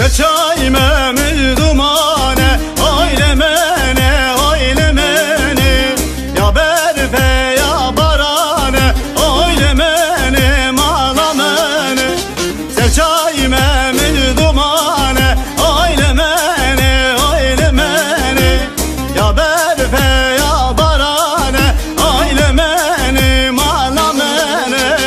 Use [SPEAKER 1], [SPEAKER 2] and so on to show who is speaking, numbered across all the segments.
[SPEAKER 1] Serçayme müldumane oylemene oylemene, ya berfe ya barane oylemene malamene. Serçayme müldumane oylemene oylemene, ya berfe ya barane oylemene malamene.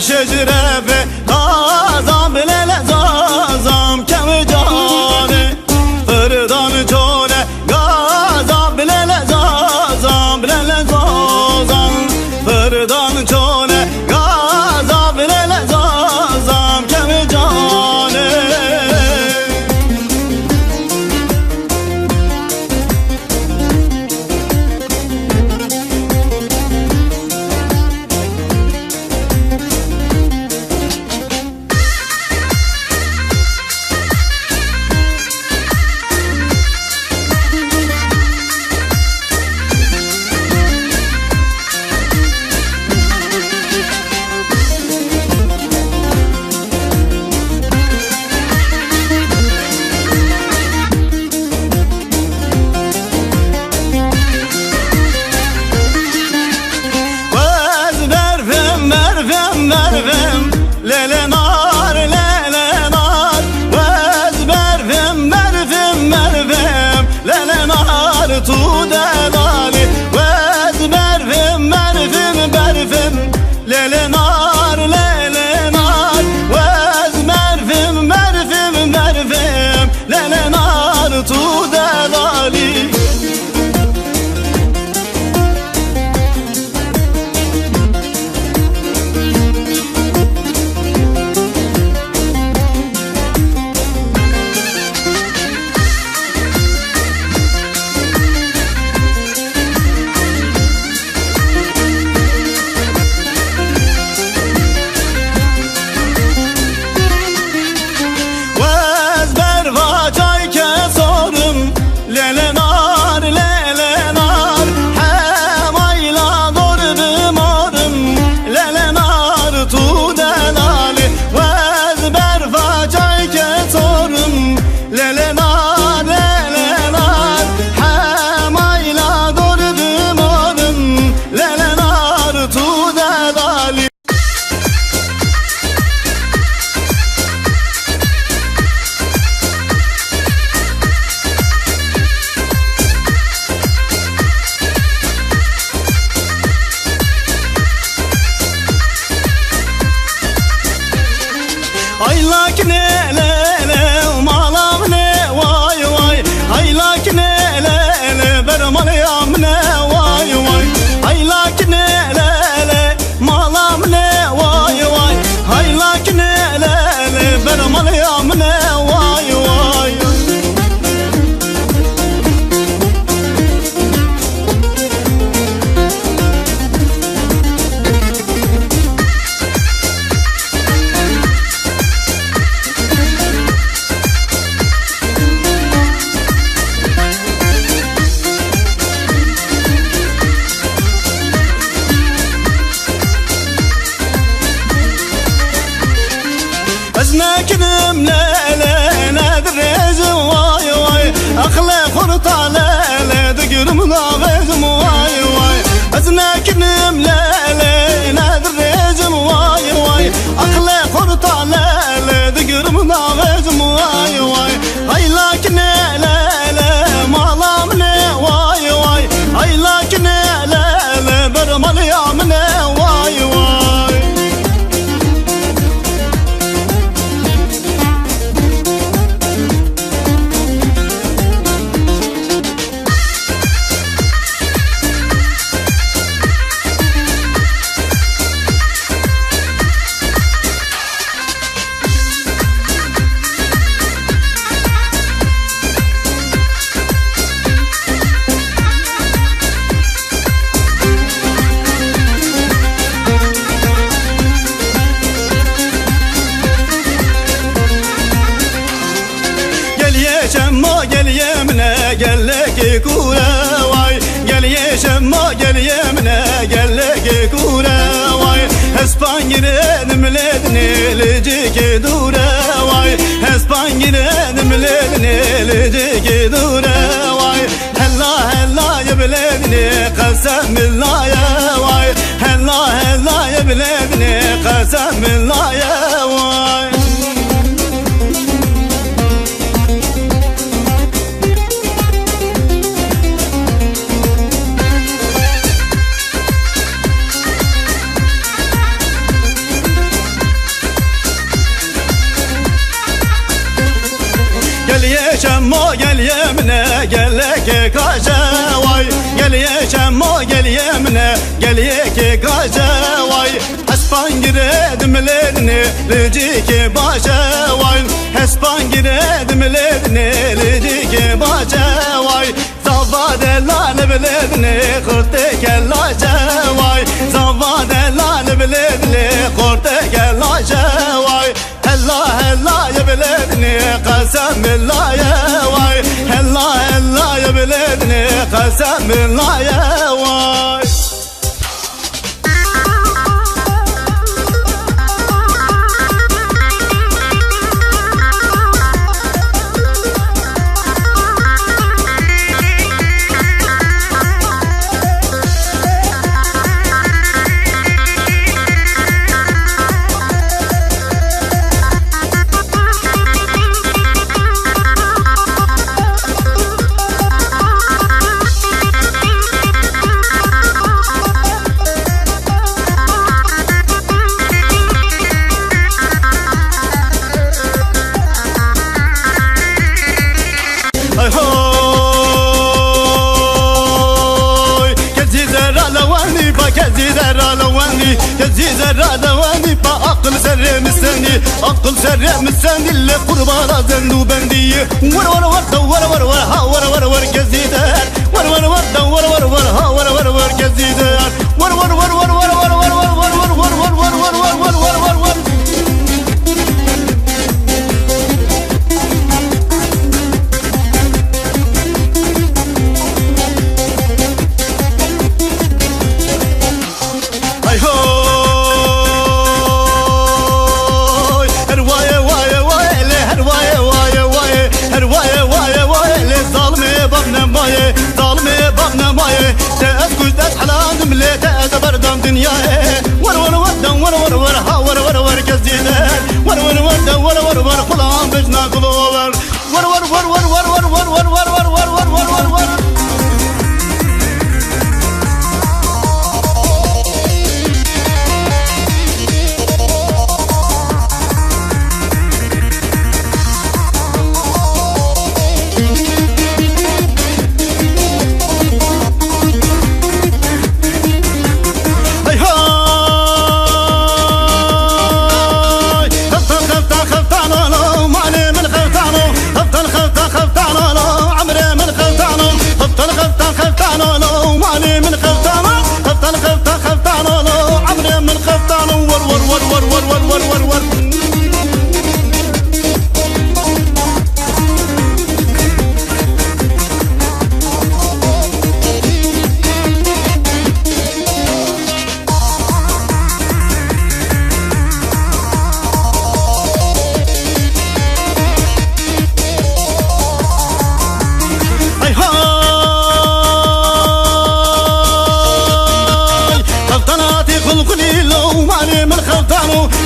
[SPEAKER 1] شجره به غازم بلل زازم کم جانه فردان چونه غازم بلل زازم بلل زازم فردان چونه غازم بلل زازم کم جانه mervem lele nar vez mervem lele nar tu delali vez mervem lele nar vez mervem lele nar tu delali Aylak ne lele malam ne vay vay Aylak ne lele bermalıyam ne vay vay Aylak ne lele malam ne vay vay Aylak ne lele bermalıyam ne vay vay Eznekinim lele nedir rezim vay vay Akle kurta lele dıgırım lağızım vay vay Eznekinim lele nedir rezim vay vay Akle kurta lele dıgırım lağızım vay vay Aylak ne lele malam ne vay vay Aylak ne lele bermalıyam ne vay vay gel yemine gelle kure vay Gel yeşemma gel yemine gelle kure vay Espangine nimledni lecik dure vay Espangine nimledni lecik dure vay Hella hella yebledni qasam billahi vay Hella hella yebledni qasam billahi vay شمو gel yemine gel ki kaca vay gel ye şemmo gel yemine gel ye ki kaca vay haspan giredimlerini rici ki baca vay haspan giredimlerini rici ki baca vay zavade lale biledni kurte kellaca vay zavade lale biledni kurte kellaca vay hella hella ya biledni qasam billah ya vay hella hella ya biledni qasam billah ya vay كزي زرع لواني بعقل سر مستني عقل سر مستني اللي قربان زندو بندي ور ور ور ور ور ور ها ور ور ور كزي دار ور ور ور ور ور ور ها ور ور ور كزي دار ور ور ور ور ور ور ور ور ور ور ور ور ور ور ور ور ور ظالمي بغنا ماي تأس كجدات حلان ملي تأس بردم دنياي ور ور ور دم ور ور ور ها ور ور ور كزيدات ور ور ور دم ور ور ور خلان بجنا قلوبر ور ور ور ور ور ور ور ور ور ور ور ور ور ور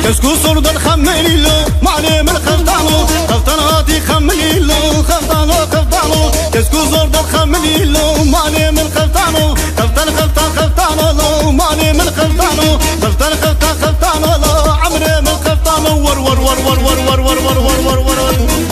[SPEAKER 1] كسكو صرد الخملي له معلم الخلطانو خلطاناتي خملي له خلطانو كسكو صرد الخملي له معلم الخلطانو خلطانو له معلم الخلطانو خلطانو له عمري من الخلطانو ور ور ور ور ور ور ور ور ور ور ور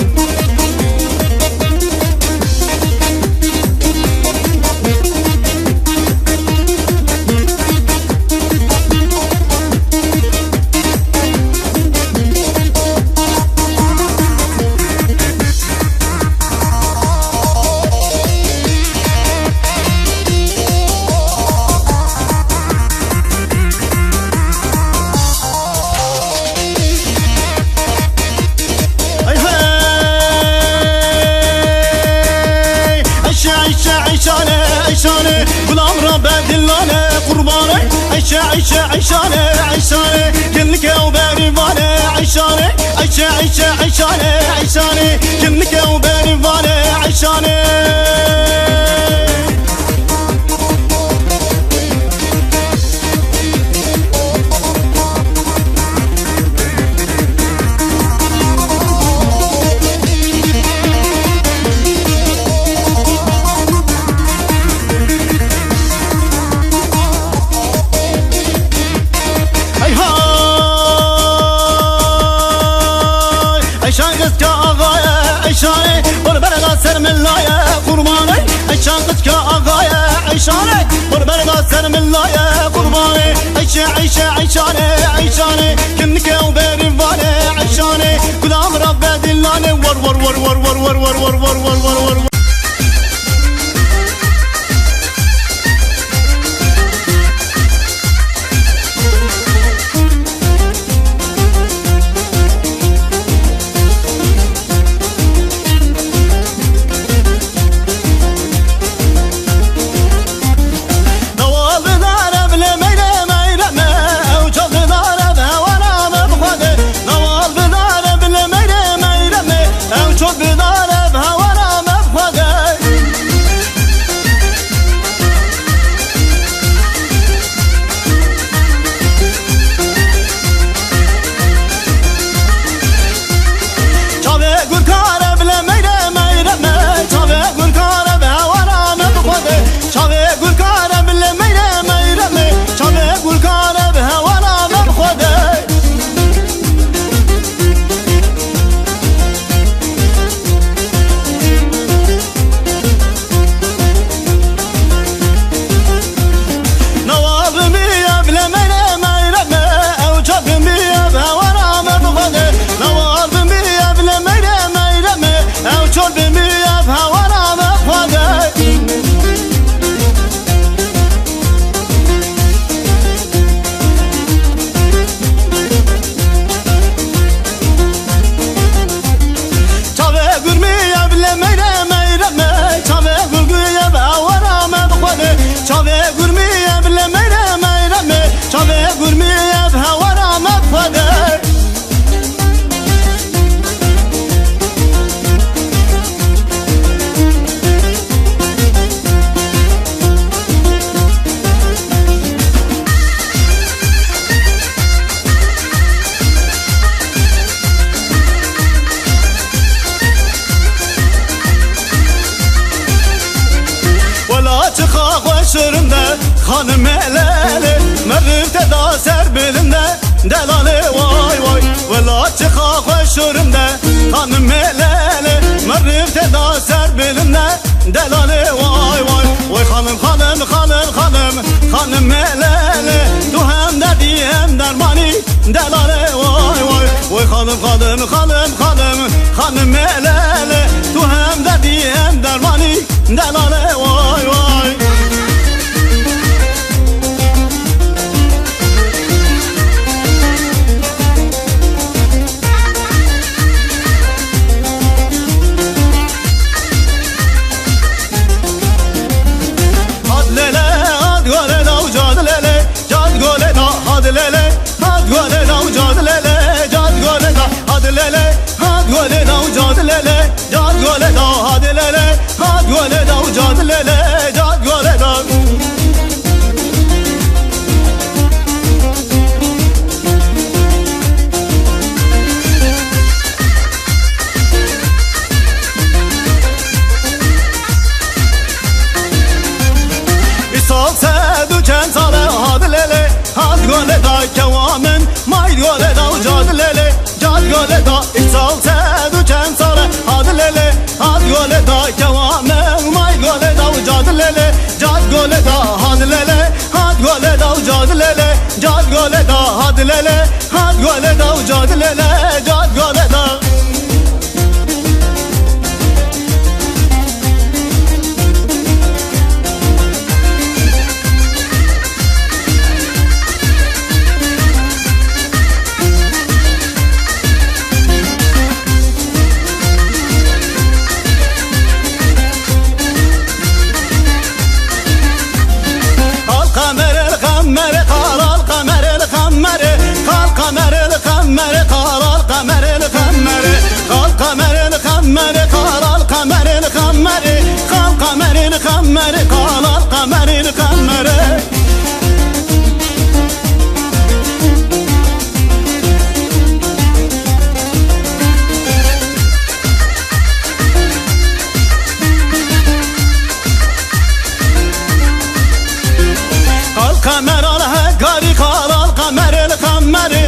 [SPEAKER 1] عيشاني غلام رباد اللاني قرباني عيشاني كلك وباري فاني عيشاني كلك وباري فاني عيشاني عيشاني والبلد عيشاني قربان داستر من الله قرباني عيشة عيشاني كنك وبيري فاني عيشاني كلام رب دلاني ور ور ور ور ور ور ور ور ور ور ور ور خانم ملالي مرفت دا سر بلنده دلاله واي واي ولا تخاف شرمده خانم ملالي مرفت دا سر بلنده دلاله واي واي واي خانم ملالي تو هم دردی هم درمانی دلاله واي واي واي خانم ملالي تو هم دردی هم درمانی دلاله واي واي كوامن ما يقول دا وجاد ليلي جاد قول دا اتصال ساد وكان صار هذا ليلي هاد قول دا كوامن ما يقول دا وجاد ليلي جاد قول دا هذا ليلي هاد قول دا وجاد ليلي جاد قول دا هذا ليلي هاد قول دا وجاد ليلي جاد قول دا القمر